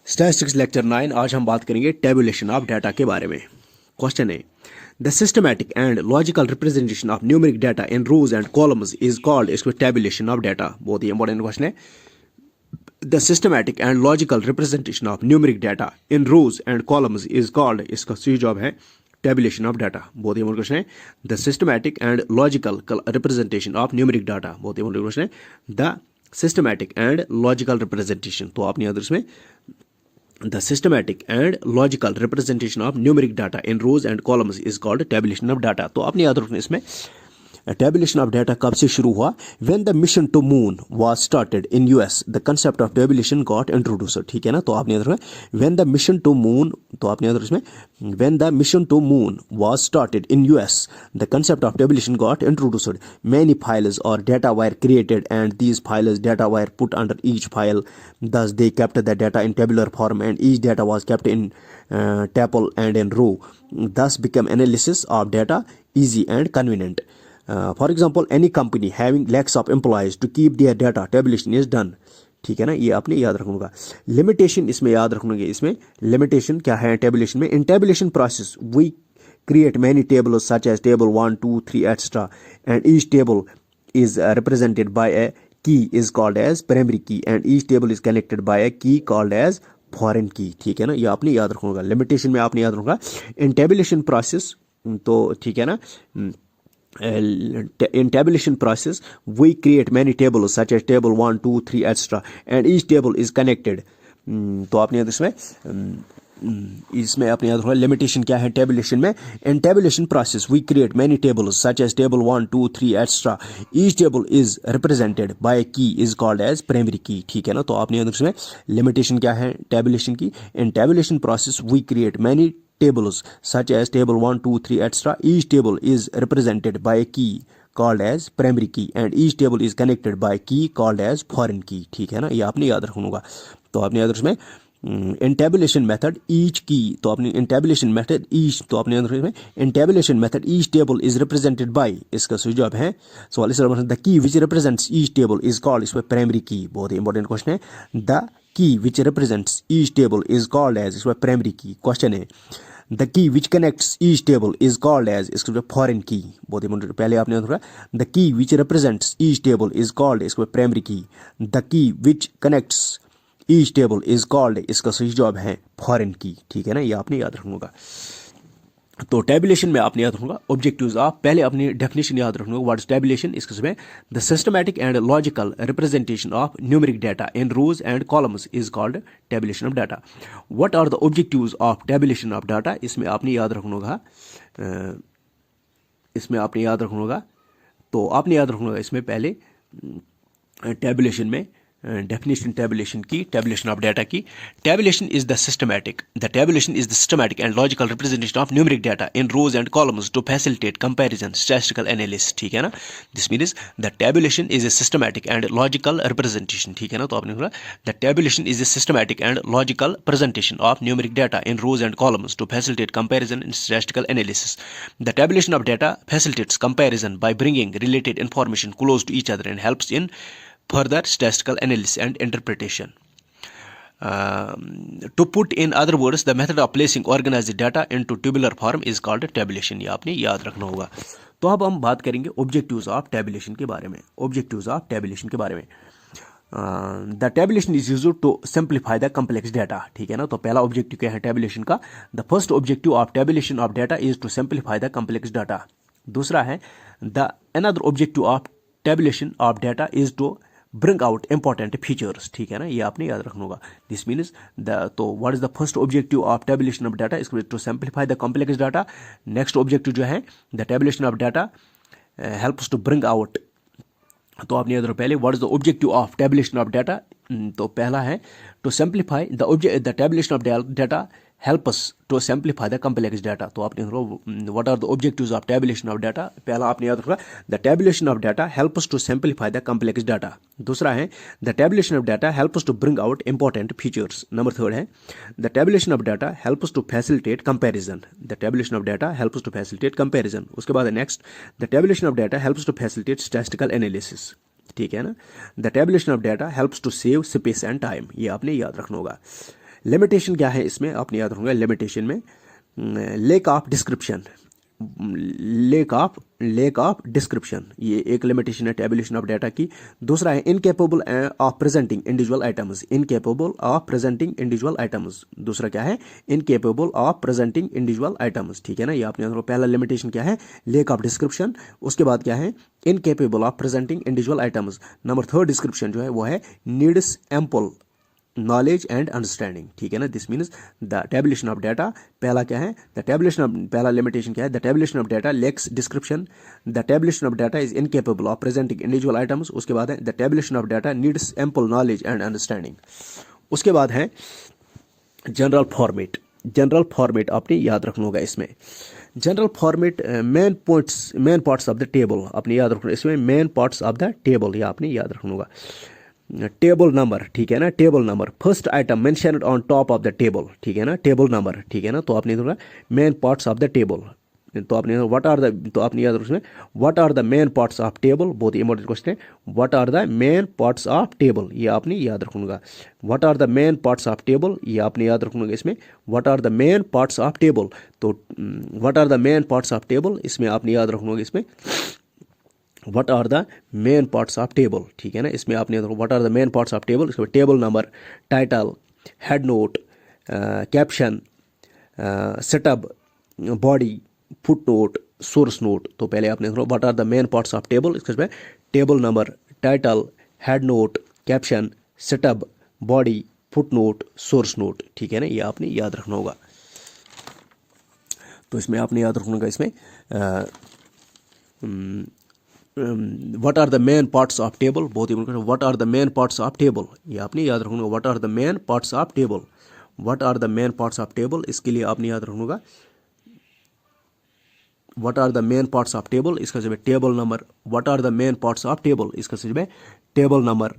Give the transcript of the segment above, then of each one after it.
Statistics lecture 9। आज हम बात करेंगे टेबुलेशन ऑफ डाटा के बारे में। क्वेश्चन है, the systematic and logical representation of numeric data in rows and columns is called इसको टेबुलेशन ऑफ डाटा। बहुत ही इंपॉर्टेंट क्वेश्चन है। The systematic and logical representation of numeric data in rows and columns is called, इसका सही जवाब है tabulation of data. बहुत ही इंपॉर्टेंट क्वेश्चन है। The systematic and logical representation of numeric data, बहुत ही इंपॉर्टेंट क्वेश्चन है। The systematic and logical representation, तो आपने याद इसमें the systematic and logical representation of numeric data in rows and columns is called tabulation of data। तो आपने याद रखना इसमें tabulation of data कब से शुरू हुआ? When the mission to moon was started in US, the concept of tabulation got introduced। ठीक है ना, तो आपने याद रखना when the mission to moon, तो आपने याद रखना इसमें when the mission to moon was started in US, the concept of tabulation got introduced। Many files or data were created and these files data were put under each file, thus they kept the data in tabular form and each data was kept in tuple and in row, thus became analysis of data easy and convenient। For example, any company having lakhs of employees to keep their data tabulation is done। ठीक है ना, ये आपने याद रखूंगा। Limitation इसमें याद रखूंगे, इसमें लिमिटेशन क्या है टेबुलेशन में? In tabulation process we create many tables such as table 1, 2, 3 etc, and each table is represented by a key is called as primary key and each table is connected by a key called as foreign key। ठीक है ना, ये आपने याद रखूंगा। Limitation में आपने याद रखूंगा इन टेबुलेशन प्रोसेस, तो ठीक है ना, in tabulation process we create many tables such as table 1, 2, 3 etc and each table is connected। तो आपने इसमें आपने याद रखना लिमिटेशन क्या है टेबुलेशन में? In tabulation process we create many tables such as table 1, 2, 3 etc each table is represented by key is called as primary key. ठीक है ना, तो आपने याद रखना लिमिटेशन क्या है टेबुलेशन की? In tabulation process we create many tables such as table 1, 2, 3 etc each table is represented by a key called as primary key and each table is connected by key called as foreign key। ठीक है ना, ये आपने याद रखूंगा। तो आपने याद रखना in tabulation method each key, तो आपने in tabulation method each, तो आपने याद रखना in tabulation method each table is represented by, इसका सही जवाब है सवाल इस तरह the key which represents each table is called इसमें primary key। बहुत ही इंपॉर्टेंट क्वेश्चन है। the key which represents each table is called as इसमें primary key। क्वेश्चन है the key which connects each table is called as इसको foreign key। बहुत ही important, पहले आपने याद रखना the key which represents each table is called इसको primary key, the key which connects each table is called इसका सही जवाब है foreign key। ठीक है ना, ये आपने याद रखूंगा। तो टेबुलेशन में आपने याद रखूंगा ऑब्जेक्टिव्स ऑफ, पहले अपनी डेफिनेशन याद रखूंगा व्हाट इज टेबुलेशन। इसके समय the systematic and logical representation of numeric data in rows and columns is called tabulation of data. What are the objectives of tabulation of data? इसमें आपने याद रखूंगा, इसमें आपने याद रखूंगा, तो आपने याद रखूंगा इसमें पहले टेबुलेशन में डेफिनेशन टेबुलेशन की, टेबुलेशन ऑफ डाटा की। Tabulation is the systematic, the tabulation is the systematic and logical representation of numeric data in rows and columns to facilitate comparison statistical analysis. ठीक है ना, this means the tabulation is a systematic and logical representation. ठीक है ना, तो आपने बोला the tabulation is a systematic and logical presentation of numeric data in rows and columns to facilitate comparison in statistical analysis. The tabulation of data facilitates comparison by bringing related information close to each other and helps in further statistical analysis and interpretation। To put in other words, the method of placing organized data into tabular form is called tabulation। ये आपने याद रखना होगा। तो अब हम बात करेंगे ऑब्जेक्टिव्स ऑफ टेबुलेशन के बारे में। ऑब्जेक्टिव्स ऑफ टेबुलेशन के बारे में, the tabulation is used to simplify the complex data. ठीक है ना, तो पहला ऑब्जेक्टिव क्या है टेबुलेशन का? The first objective of tabulation of data is to simplify the complex data. दूसरा है the another objective of tabulation of data is to bring out important features। ठीक है ना, ये आपने याद रखना होगा। दिस मीन्स तो what is the first objective of tabulation of data? इसको to simplify the complex data. Next objective जो है the tabulation of data helps to bring out, तो आपने याद रखो पहले what is the objective of tabulation of data. तो पहला है to simplify the tabulation of data help us to simplify the complex data। तो आपने what are the objectives of tabulation of data? पहला आपने याद रखा the tabulation of data help us to simplify the complex data। दूसरा है the tabulation of data help us to bring out important features। Number third है the tabulation of data help us to facilitate comparison। the tabulation of data help us to facilitate comparison। उसके बाद next the tabulation of data helps to facilitate statistical analysis। ठीक है ना, the tabulation of data helps to save space and time। ये आपने याद रखना होगा। लिमिटेशन क्या है इसमें, आपने याद रखूंगा लिमिटेशन में lake of description, lake of description, ये एक लिमिटेशन है टेबुलेशन ऑफ डाटा की। दूसरा है incapable of presenting individual items, incapable of presenting individual items. दूसरा क्या है, incapable of presenting individual items, ठीक है ना। ये आपने पहला लिमिटेशन क्या है, लेक ऑफ डिस्क्रिप्शन। उसके बाद क्या है, incapable of presenting individual items. Number third description जो है वो है needs ample knowledge and understanding, ठीक है ना। This means the tabulation of data, पहला क्या है, द टेबुलेशन ऑफ, पहला लिमिटेशन क्या है, the tabulation of data lacks description, the tabulation of data is incapable of presenting individual items. उसके बाद है the tabulation of data needs ample knowledge and understanding. उसके बाद है जनरल फॉर्मेट, जनरल फॉर्मेट आपने याद रखना होगा इसमें। General format main parts of the table आपने याद रखना, इसमें main parts of the table ये आपने याद रखना होगा। टेबल नंबर, ठीक है ना, table number, first item mentioned on top of the table, ठीक है ना, टेबल नंबर, ठीक है ना। तो आपने थोड़ा main parts of the table, तो आपने व्हाट आर द, तो आपने याद रखना what are the main parts of table, बहुत ही इंपॉर्टेंट क्वेश्चन है, what are the main parts of table, ये आपने याद रखूंगा। What are the main parts of table, ये आपने याद रखूंगा इसमें, what are the main parts of table. तो what are the main parts of table, इसमें आपने याद रखूंगा इसमें what are the main parts of table, ठीक है ना। इसमें आपने what are the main parts of table, इसमें table number, title, head note, caption, setup, body, foot note, source note. तो पहले आपने what are the main parts of table, इसमें table number, title, head note, caption, setup, body, foot note, source note, ठीक है ना। ये आपने याद रखना होगा। तो इसमें आपने याद रखना होगा इसमें what are the main parts of table, बहुत ही important, what are the main parts of table, ये आपने याद रखना होगा। What are the main parts of table, what are the main parts of table, इसके लिए आपने याद रखना होगा what are the main parts of table, इसका जब table number, what are the main parts of table, इसका जब table number,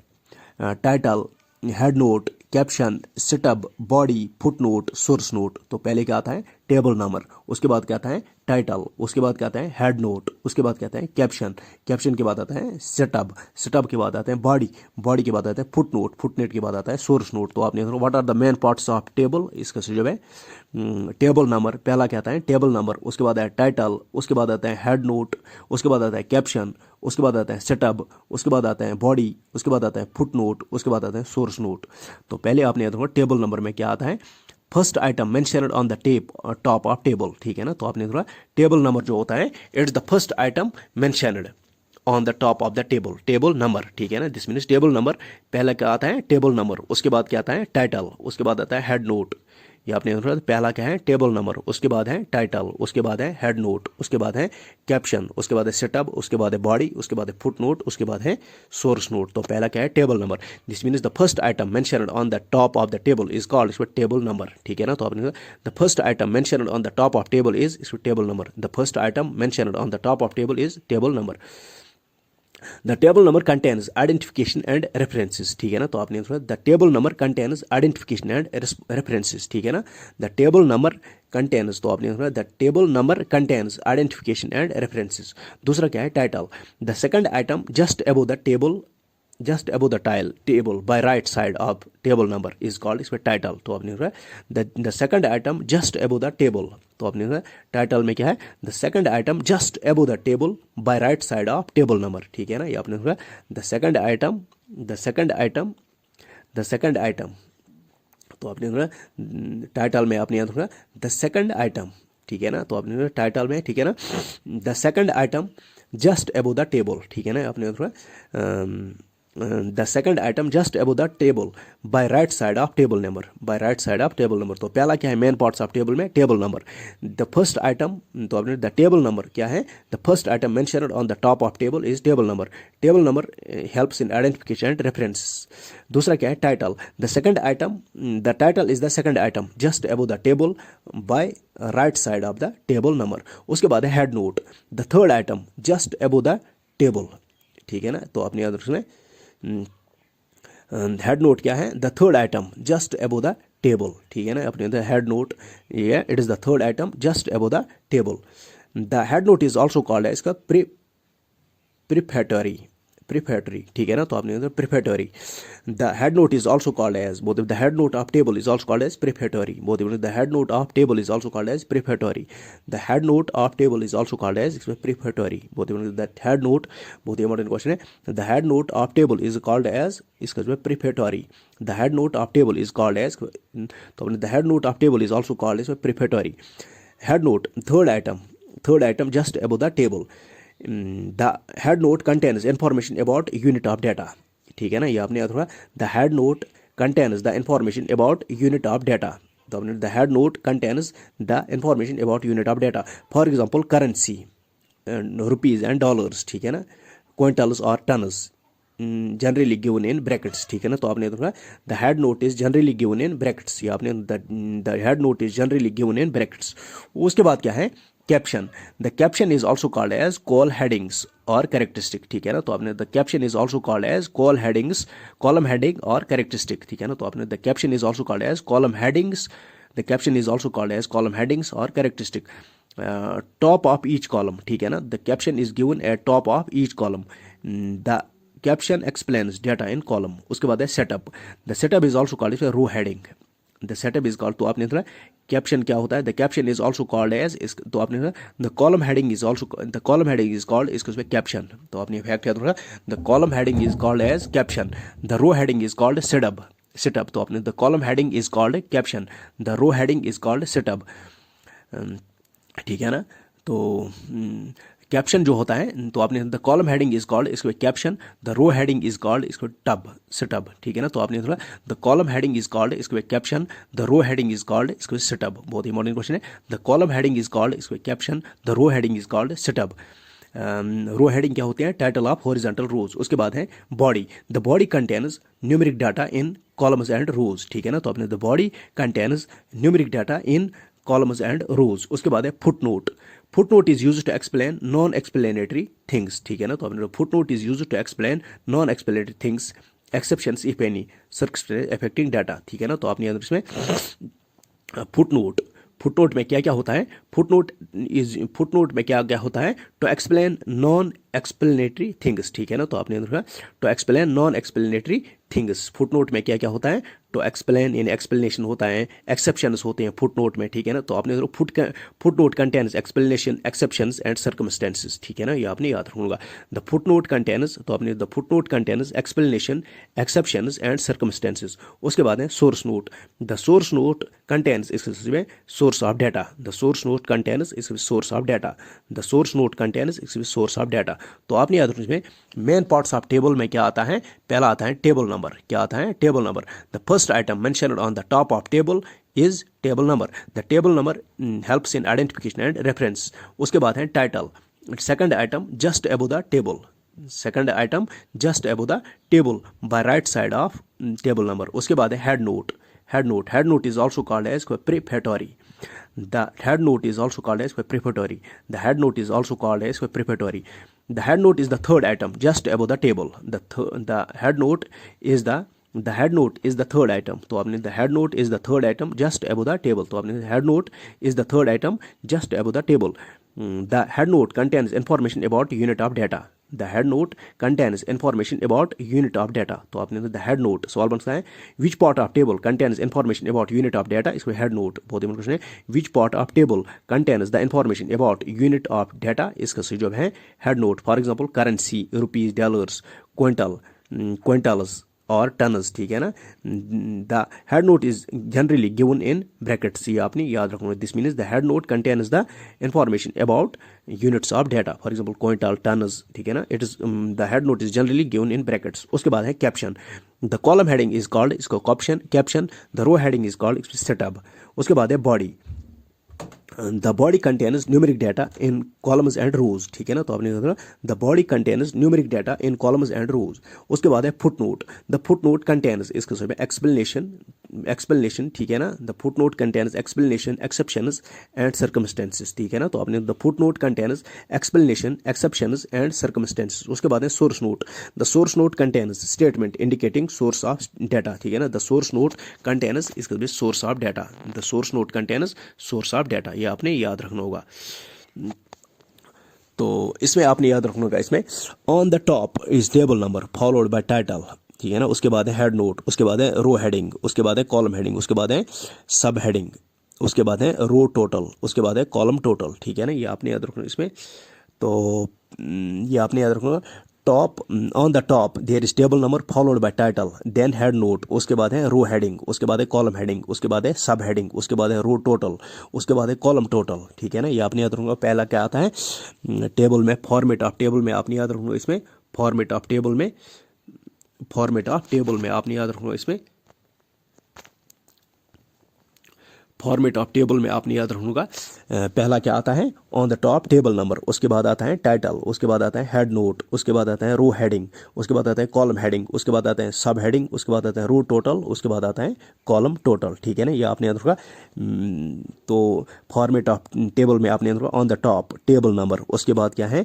title, head note, caption, setup, body, foot note, source note. तो पहले क्या आता है, टेबल नंबर, उसके बाद क्या आता है, टाइटल, उसके बाद क्या आता है, हेड नोट, उसके बाद क्या आता है, कैप्शन, कैप्शन के बाद आता है सेटअप, सेटअप के बाद आता है बॉडी, बॉडी के बाद आता है फुट नोट, फुट नोट के बाद आता है सोर्स नोट। तो आपने what are the main parts of table, इसका जो है टेबल नंबर, पहला क्या आता है, टेबल नंबर, उसके बाद है टाइटल, उसके बाद आता है हेड नोट, उसके बाद आता है कैप्शन, उसके बाद आता है सेटअप, उसके बाद आता है बॉडी, उसके बाद आता है फुट नोट, उसके बाद आता है सोर्स नोट। तो पहले आपने याद रखना टेबल नंबर में क्या आता है, first item mentioned on the top of table, ठीक है ना। तो आपने थोड़ा टेबल नंबर जो होता है, it's the first item mentioned on the top of the table, table number, ठीक है ना। दिस मीन्स टेबल नंबर, पहला क्या आता है, टेबल नंबर, उसके बाद क्या आता है, टाइटल, उसके बाद आता है हेड नोट। ये आपने पहला क्या है, टेबल नंबर, उसके बाद है टाइटल, उसके बाद है हेड नोट, उसके बाद है कैप्शन, उसके बाद है सेटअप, उसके बाद है बॉडी, उसके बाद है फुट नोट, उसके बाद है सोर्स नोट। तो पहला क्या है, table number. This means the first item mentioned on the top of the table is called इसमें टेबल नंबर, ठीक है ना। तो आपने the first item mentioned on the top of table is इसमें table number, the first item mentioned on the top of table is table number. The table number contains identification and references, ठीक है ना। तो आपने the table number contains identification and references, ठीक है ना। The table number contains, तो आपने the table number contains identification and references. दूसरा क्या है, title, the second item just above the table, just above the table by right side of table number is called इसमें title. तो आपने the second item just above the table, तो आपने title में क्या है, the second item just above the table by right side of table number, ठीक है ना। ये आपने the second item, the second item, the second item, तो आपने टाइटल में आपने याद रखना द सेकंड आइटम, ठीक है ना। तो आपने टाइटल में, ठीक है ना, the second item just above the table, ठीक है ना। आपने the second item just above the table by right side of table number, by right side of table number. तो पहला क्या है, मेन पार्ट्स ऑफ टेबल में table number, the first item, तो आपने द टेबल नंबर क्या है, the first item mentioned on the top of table is table number, table number helps in identification and reference. दूसरा क्या है, title, the second item, the title is the second item just above the table by right side of the table number. उसके बाद है head note, the third item just above the table, ठीक है ना। तो आपने याद रखना हेड नोट क्या है, the third item just above the table, ठीक है ना। अपने हेड नोट ये it is the third item just above the table. The head note is also called है इसका प्रिफेटरी, प्रिपेटरी, ठीक है ना, तो आपने prefatory. The head note is also called as, both the head note of table is also called as prefatory. Both the head note of table is also called as prefatory. The head note of table is also called as prefatory. Both the head note, बहुत important question है. The head note of table is called as, इसका जो है prefatory. The head note of table is called as, तो the head note of table is also called as prefatory. Head note, third item just above the table. The head note contains information about unit of data, ठीक है ना, ये आपने याद रखा. The head note contains the information about unit of data. तो आपने the head note contains the information about unit of data. For example currency, rupees and dollars, ठीक है ना, क्विंटल्स और tons, generally given in brackets, ठीक है ना. तो आपने देखा the head note is generally given in brackets, ये आपने the head note is generally given in brackets. उसके बाद क्या है, caption. The caption is also called as call headings और कैरेक्टरिस्टिक, ठीक है ना. तो आपने the caption is also called as call headings, column heading और कैरेक्टरिस्टिक, ठीक है ना. तो आपने the caption is also called as column headings, the caption is also called as column headings और characteristic. Top of each column, ठीक है ना, the caption is given at top of each column. The caption explains data in column. उसके बाद है setup. The setup is also called row heading. The setup is called, तो आपने देखा caption क्या होता है, the caption is also called as, तो आपने देखा the column heading is also, the column heading is called, इसको कैप्शन. तो आपने फैक्ट याद रखा, the column heading is called as caption, the row heading is called setup. तो आपने the column heading is called caption, the row heading is called setup, ठीक है ना. तो कैप्शन जो होता है, तो आपने the column heading is called, इसको caption, the row heading is called, इसको सेटअप, ठीक है ना. तो आपने the column heading is called, इसको caption, the row heading is called, इसको सेटअप. बहुत इंपॉर्टेंट क्वेश्चन है. The column heading is called, इसको caption, the row heading is called setup. Row heading क्या होते हैं, टाइटल ऑफ हॉरिजॉन्टल रोज. उसके बाद है body. The body contains numeric data in columns and rows, ठीक है ना. तो आपने the body contains numeric data in columns and rows. उसके बाद है footnote. Footnote is used to explain non explanatory things, ठीक है ना. तो आपने footnote is used to explain non explanatory things, exceptions if any, circumstances affecting data, ठीक है ना. तो आपने इसमें फुटनोट में क्या क्या होता है, फुटनोट में क्या क्या होता है, to explain non explanatory things, ठीक है ना. तो आपने देखा to explain non explanatory things. Footnote में क्या क्या होता है, टू एक्सप्लेन यानी एक्सप्लेनेशन होता है, एक्सेप्शंस होते हैं फुटनोट में, ठीक है ना. तो आपने footnote contains explanation, exceptions and circumstances, ठीक है ना, ये आपने याद रखूंगा. द फुटनोट कंटेन्स, तो आपने the footnote contains explanation, exceptions and circumstances. उसके बाद है source note. The source note contains, इसमें source of data. The source note contains, इसमें source of data. The source note contains, इसमें सोर्स ऑफ डाटा. तो आपने याद रखना इसमें मेन पार्ट्स ऑफ टेबल में क्या आता है, पहला आता है टेबल नंबर. क्या आता है, table number. The first item mentioned on the top of table is table number. The table number helps in identification and reference. उसके बाद है title. Second item just above the table. Second item just above the table by right side of table number. उसके बाद है head note. Head note is also called as prefatory. The head note is also called as prefatory. The head note is also called as prefatory. The head note is the third item just above the table. The head note is the third item. तो आपने the head note is the third item just above the table. तो आपने head note is the third item just above the table. The head note contains information about unit of data. The head note contains information about unit of data. तो आपने the head note सवाल बनता है which part of table contains information about unit of data. इसको head note बहुत ही question है. which part of table contains the information about unit of data. इसका सही जवाब है head note. For example currency, rupees, dollars, quintals और tons, ठीक है ना. The head note is generally given in brackets, ये आपने याद रखना. This means the head note contains the information about units of data. For example quintal, tons, ठीक है ना. It is the head note is generally given in brackets. उसके बाद है caption. The column heading is called, इसको caption. The row heading is called setup. उसके बाद है body. The body contains numeric data in columns and rows, ठीक है ना. तो आपने the body contains numeric data in columns and rows. उसके बाद है फुटनोट. द फुटनोट कंटेन्स, इसके सब एक्सप्लेनेशन, ठीक है ना. The footnote contains explanation, exceptions and circumstances, ठीक है ना. तो आपने the footnote contains explanation, exceptions and circumstances. उसके बाद है source note. The source note contains statement indicating source of data, ठीक है ना. द सोर्स नोट कंटेन्स, इसका source of data. The source note contains source of data, ये आपने याद रखना होगा. तो इसमें आपने याद रखना होगा, इसमें on the top is table number followed by title, ठीक है ना, उसके बाद है हेड नोट, उसके बाद है रो हेडिंग, उसके बाद है कॉलम हेडिंग, उसके बाद है सब हेडिंग, उसके बाद है रो टोटल, उसके बाद है कॉलम टोटल, ठीक है ना, ये आपने याद रखना इसमें। तो ये आपने याद रखना, top on the top there is table number followed by title, then head note, उसके बाद है रो हेडिंग, उसके बाद है कॉलम हेडिंग, उसके बाद है सब हेडिंग, उसके बाद है रो टोटल, उसके बाद है कॉलम टोटल, ठीक है ना, ये आपने याद रखूंगा। पहला क्या आता है टेबल में, फॉर्मेट ऑफ टेबल में आपने याद रखूंगा इसमें, फॉर्मेट ऑफ टेबल में, फॉर्मेट ऑफ टेबल में आपने याद रखूंगा इसमें, फॉर्मेट ऑफ टेबल में आपने याद रखूंगा। पहला क्या आता है on the top table number, उसके बाद आता है टाइटल, उसके बाद आता है हेड नोट, उसके बाद आता है रो हेडिंग, उसके बाद आता है कॉलम हेडिंग, उसके बाद आता है सब हेडिंग, उसके बाद आता है रो टोटल, उसके बाद आता है कॉलम टोटल, ठीक है ना, ये आपने याद रखा। तो फॉर्मेट ऑफ टेबल में आपने याद रखा on the top table number, उसके बाद क्या है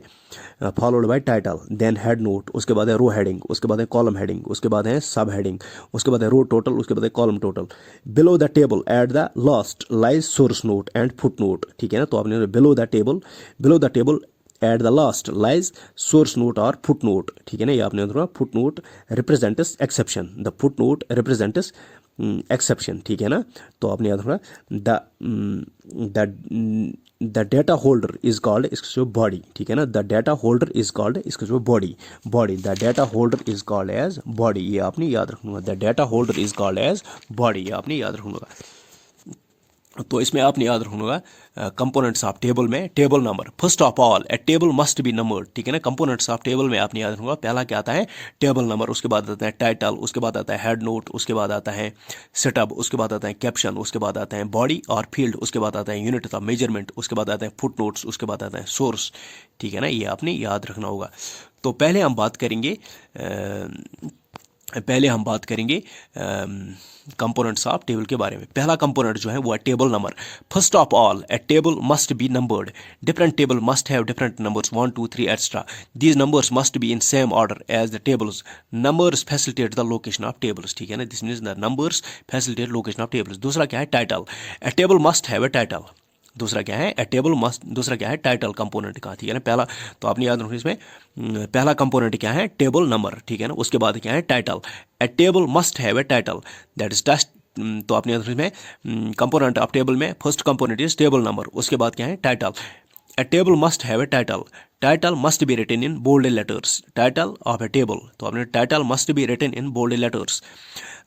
followed by title, then head note, उसके बाद है रो हेडिंग, उसके बाद है कॉलम हेडिंग, उसके बाद है सब हेडिंग, उसके बाद है रो टोटल, उसके बाद है column total. Below the table at the last lies source note and foot note, ठीक है ना, तो आपने below the table, below the table at the last lies source note और फुट नोट, ठीक है ना, ये आपने foot note represents exception, the foot note represents exception, ठीक है ना, तो आपने याद रखना the data holder is called, इसका जो बॉडी, ठीक है ना, the data holder is called, इसका जो body, body the data holder is called as body, ये आपने याद रखना, the data holder is called as body, ये आपने याद रखना। तो इसमें आपने याद रखूंगा कंपोनेंट्स ऑफ टेबल में, table number first of all a table must be numbered, ठीक है ना, कंपोनेंट्स ऑफ टेबल में आपने याद रखूंगा। पहला क्या आता है टेबल नंबर, उसके बाद आता है टाइटल, उसके बाद आता है हेड नोट, उसके बाद आता है सेटअप, उसके बाद आता है कैप्शन, उसके बाद आता है बॉडी और फील्ड, उसके बाद आता है यूनिट ऑफ मेजरमेंट, उसके बाद आता है फुट नोट्स, उसके बाद आता है सोर्स, ठीक है ना, ये आपने याद रखना होगा। तो पहले हम बात करेंगे कंपोनेंट्स ऑफ टेबल के बारे में। पहला कंपोनेंट जो है वो है table number. First of all a table must be numbered, different table must have different numbers 1 2 3 extra, these numbers must be in same order as the tables, numbers facilitate the location of tables, ठीक है ना, this means the numbers facilitate location of tables. दूसरा क्या है title, a table must have a title, दूसरा क्या है ए table must, दूसरा क्या है टाइटल कंपोनेंट का, ठीक है ना, पहला तो आपने याद रखना इसमें पहला कंपोनेंट क्या है टेबल नंबर, ठीक है ना, उसके बाद क्या है title, a table must have a title, that is test, तो आपने याद रखना इसमें कंपोनेंट ऑफ टेबल में first component is table number, उसके बाद क्या है title, a table must have a title, title must be written in bold letters, title of a table, तो आपने title must be written in bold letters,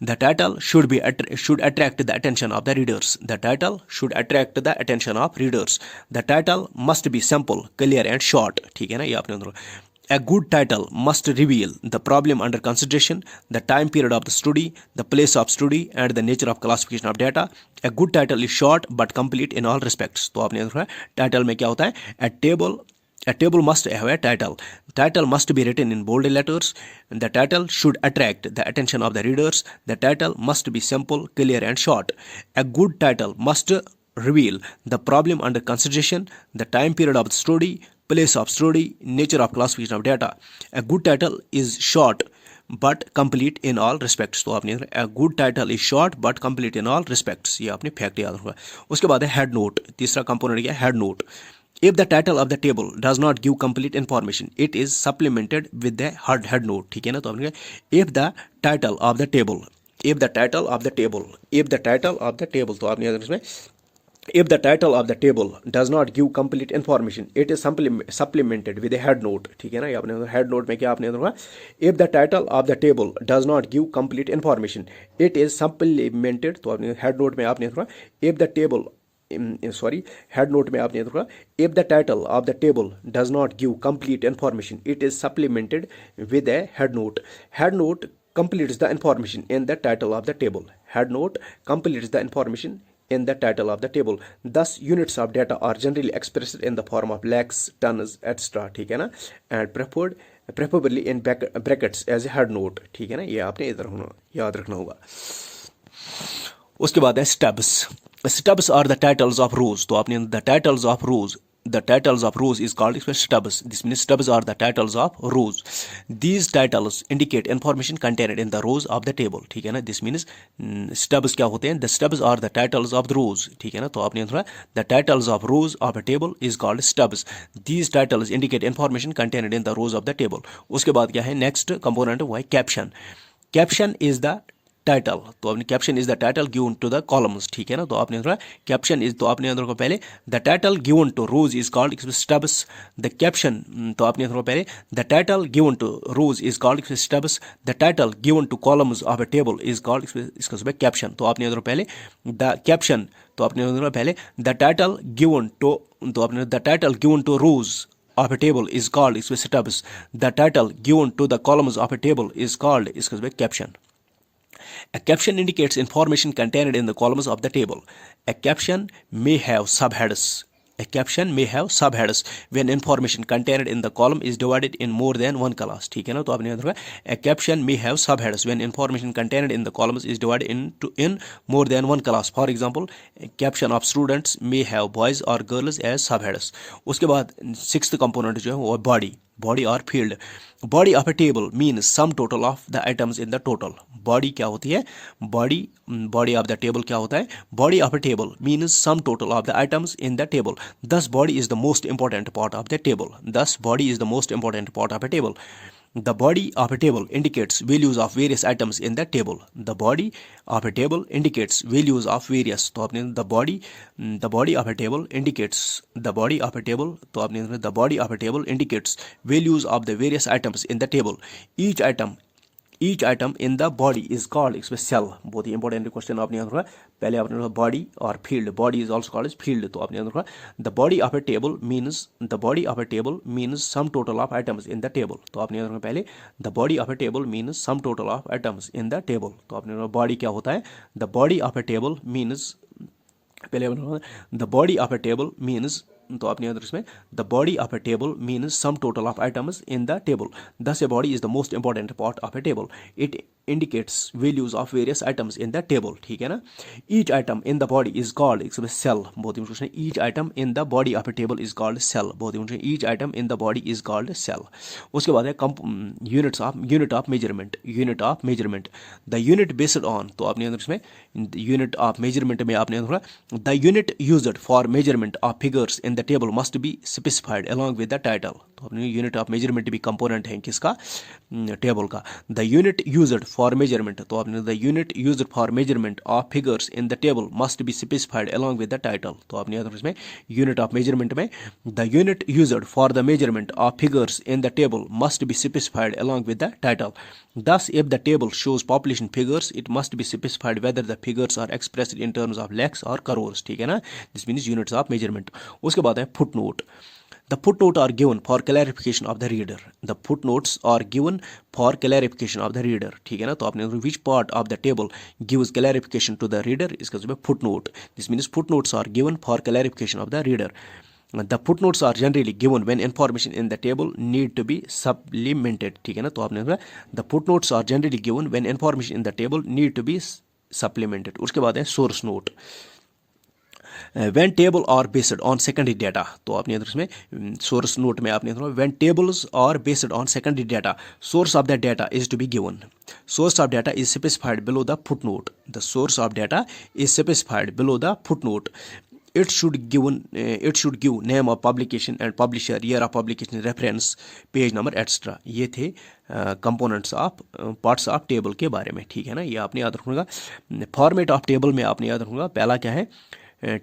the title should attract the attention of the readers, the title should attract the attention of readers, the title must be simple, clear and short, ठीक है ना, ये आपने a good title must reveal the problem under consideration, the time period of the study, the place of study and the nature of classification of data. A good title is short but complete in all respects, तो आपने देखा title में क्या होता है a table must have a title, title must be written in bold letters, the title should attract the attention of the readers, the title must be simple, clear and short. A good title must reveal the problem under consideration, the time period of the study, place of study, nature of classification of data. A good title is short but complete in all respects, तो आपने a good title is short but complete in all respects, ये आपने fact याद रखना। उसके बाद है head note, तीसरा कंपोनेंट क्या है head note. If the title of the table does not give complete information, it is supplemented with the head note, ठीक है ना, तो आपने if the title of the table, if the title of the table, if the title of the table, तो आपने इसमें if the title of the table does not give complete information, it is supplemented with a head note, ठीक है ना, ये आपने head note में क्या आपने देखा, if the title of the table does not give complete information, it is supplemented, तो आपने head note में आपने देखा if the table head note में आपने देखा if the title of the table does not give complete information, it is supplemented with a head note. Head note completes the information in the title of the table. Head note completes the information in the title of the table. Thus units of data are generally expressed in the form of lakhs, tons, etc, ठीक है ना, and preferably in brackets as a head note, ठीक है ना, ये आपने इधर याद रखना होगा। उसके बाद है stubs. Stubs are the titles of rows, तो आपने the titles of rows the titles of rows is called stubs. This means stubs are the titles of rows. These titles indicate information contained in the rows of the table. ठीक है ना. This means stubs क्या होते हैं? The stubs are the titles of the rows. ठीक है ना. तो आपने थोड़ा the titles of rows of a table is called stubs. These titles indicate information contained in the rows of the table. उसके बाद क्या है? Next component वो है caption. Caption is the title. तो आपने caption is the title given to the columns. ठीक है ना. तो आपने थोड़ा कैप्शन इज, तो आपने अंदर को पहले the title given to rows is called stubs. The caption, तो आपने थोड़ा पहले the title given to rows is called stubs. The title given to columns of a table is called, इसका कैप्शन. तो आपने अंदर पहले द कैप्शन, तो आपने अंदर पहले द टाइटल गिवन टू, तो आपने the title given to rows of a table is called stubs. The title given to the columns of a table is called caption. A caption indicates information contained in the columns of the table. A caption may have subheaders. A caption may have subheaders when information contained in the column is divided in more than one class. ठीक है ना. तो आपने याद रखा, a caption may have subheaders when information contained in the columns is divided in more than one class. For example, a caption of students may have boys or girls as subheaders. उसके बाद sixth component जो है वो body. Body or field. Body of a table means sum total of the items in the total. Body क्या होती है? Body of the table क्या होता है? Body of a table means sum total of the items in the table. Thus body is the most important part of the table. Thus body is the most important part of a table. The body of a table indicates values of various items in the table. The body of a table indicates values of various. तो आपने the body of a table indicates the body of a table. तो आपने the body of a table indicates values of the various items in the table. Each item in the body is called cell. बहुत ही important question आपने यहाँ रखा. पहले आपने रखा बॉडी और field. Body is also called field. तो आपने यहाँ रखा the body of a table means sum total of items in the table. तो आपने यहाँ रखा पहले the body of a table means sum total of items in the table. तो आपने रखा बॉडी क्या होता है? The body of a table means, पहले the body of a table means, तो आपने याद इसमें the body of a table means sum total of items in the table. Thus a body is the most important part of a table. It indicates values of various items in the table. ठीक है ना. Each item in the body is called cell. बहुत ही question. Each item in the body of a table is called cell. बहुत ही question. Each item in the body is called cell. उसके बाद है unit of measurement. Unit of measurement. The unit based on, तो आपने अंदर इसमें unit of measurement में आपने अंदर the unit used for measurement of figures in the table must be specified along with the title. तो अपने यूनिट ऑफ मेजरमेंट भी कंपोनेंट है किसका? टेबल का. The unit used for measurement, तो आपने the unit used for measurement of figures in the table must be specified along with the title. तो आपने इसमें यूनिट ऑफ मेजरमेंट में the unit used for the measurement of figures in the table must be specified along with the title. Thus, if the table shows population figures, it must be specified whether the figures are expressed in terms of lakhs or crores. ठीक है ना. This means units of measurement. उसके बाद है footnote. The footnotes are given for clarification of the reader. The footnotes are given for clarification of the reader. ठीक है ना. तो आपने which part of the table gives clarification to the reader, इसका जो है footnote. This means footnotes are given for clarification of the reader. The footnotes are generally given when information in the table need to be supplemented. ठीक है ना. तो आपने the footnotes are generally given when information in the table need to be supplemented. उसके बाद है source note. When table are based on secondary data, तो आपने इसमें source note में आपने when tables are based on secondary data, source of the data is to be given. Source of data is specified below the footnote. The source of data is specified below the footnote. It should give name of publication and publisher, year of publication, reference, page number, etc. ये थे components of parts of table के बारे में. ठीक है ना. ये आपने याद रखूँगा. फॉर्मेट ऑफ टेबल में आपने याद रखूँगा. पहला क्या है?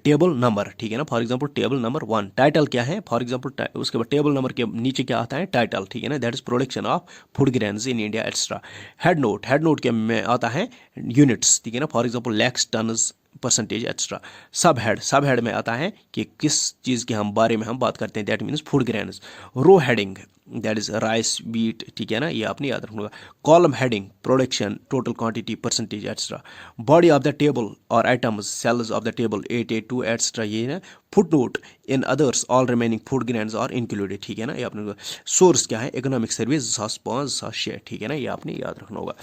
Table number. ठीक है ना. For example table number 1. Title क्या है? फॉर एग्जांपल उसके बाद टेबल नंबर के नीचे क्या आता है? टाइटल. ठीक है ना. That is production of food grains in India extra. Head note के में आता है यूनिट्स. ठीक है ना. For example lakhs, tons, percentage extra. Sub head में आता है कि किस चीज़ के हम बारे में हम बात करते हैं. That means food grains. Row heading that is rice, wheat. ठीक है ना. ये आपने याद रखूँगा. Column heading production, total quantity, percentage extra. Body of the table और items, cells of the table 8, 8, 2 extra. ये है foot note. In others all remaining food grains are included. ठीक है ना. ये आपने सोर्स क्या है? Economic service 5,6. ठीक है ना. ये आपने याद रखना होगा.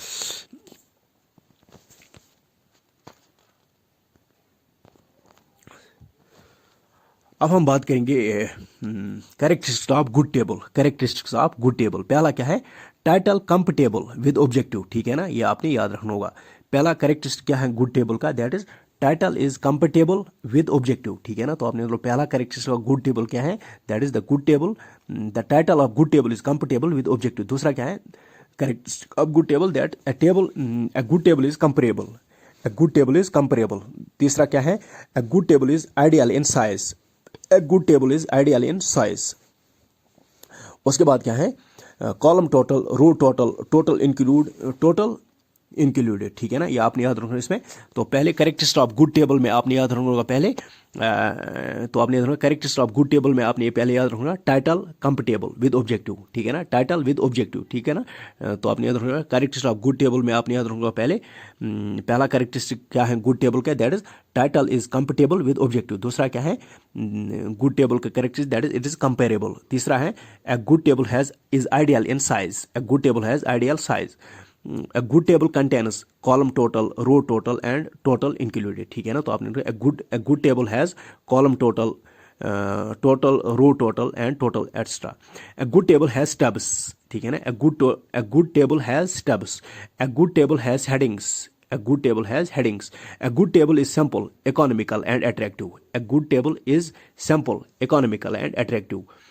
अब हम बात करेंगे characteristics of good table. Characteristics of good table, पहला क्या है, टाइटल कंपेटेबल विद ऑब्जेक्टिव, ठीक है ना, ये आपने याद रखना होगा। पहला कैरेक्टरिस्टिक क्या है गुड टेबल का, that is title is compatible with objective, ठीक है ना। तो आपने पहला कैरेक्टरिस्टिक ऑफ गुड टेबल क्या है, that is the good table, the title of good table is compatible with objective. दूसरा क्या है characteristic of good table, that a good table is comparable, a good table is comparable। तीसरा क्या है, a good table is ideal in size, a good table is ideal in size। उसके बाद क्या है, कॉलम टोटल, रो total, total included, ठीक है ना, ये आपने याद रखना इसमें। तो पहले कैरेक्टरिस्टिक ऑफ गुड टेबल में आपने याद रखना होगा पहले, तो आपने याद रखना कैरेक्टरिस्टिक ऑफ गुड टेबल में आपने ये पहले याद रखना टाइटल कंपेटेबल विद ऑब्जेक्टिव, ठीक है ना, टाइटल विद ऑब्जेक्टिव, ठीक है ना। तो आपने याद रखना कैरेक्टरिस्टिक ऑफ गुड टेबल में आपने याद रखना पहले, पहला कैरेक्टरिस्टिक क्या है गुड टेबल का, that is title is compatible with objective. दूसरा क्या है गुड टेबल का characteristic, that is it is comparable. तीसरा है a good table has is ideal in size, A good table has ideal size. A good table contains column total, row total and total included, ठीक है ना। तो आपने a good table has column total, total, row total and total etc. A good table has tabs, ठीक है ना, a good table has tabs, a good table has headings, a good table has headings, a good table is simple, economical and attractive, a good table is simple, economical and attractive।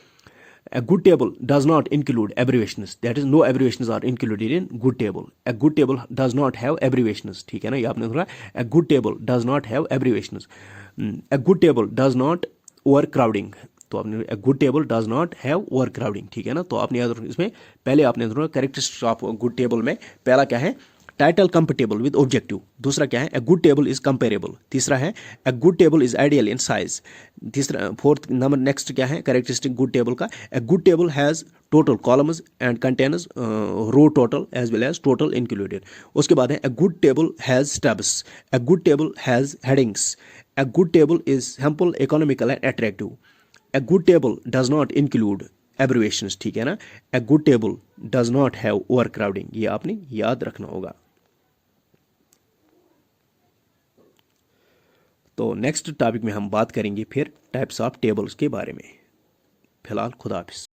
A good table does not include abbreviations, that is no abbreviations are included in good table। A good table does not have abbreviations, ठीक है ना, ये आपने सुना। A good table does not have abbreviations। A good table does not overcrowding, तो आपने a good table does not have overcrowding, ठीक है ना। तो आपने याद रखना इसमें पहले आपने सुना कैरेक्टरिस्टिक्स ऑफ गुड टेबल में पहला क्या है टाइटल कंपेटेबल विद ऑब्जेक्टिव। दूसरा क्या है a good table is comparable. तीसरा है a good table is ideal in size. तीसरा फोर्थ नंबर नेक्स्ट क्या है कैरेक्टरिस्टिक गुड टेबल का, a good table has total columns and contains row total as well as total included. उसके बाद है a good table has tabs, a good table has headings, a good table is simple, economical and attractive. A good table does not include एब्रिवेशंस, ठीक है ना। ए good table does not have overcrowding, ये आपने याद रखना होगा। तो नेक्स्ट टॉपिक में हम बात करेंगे फिर टाइप्स ऑफ टेबल्स के बारे में। फिलहाल खुदा हाफिज।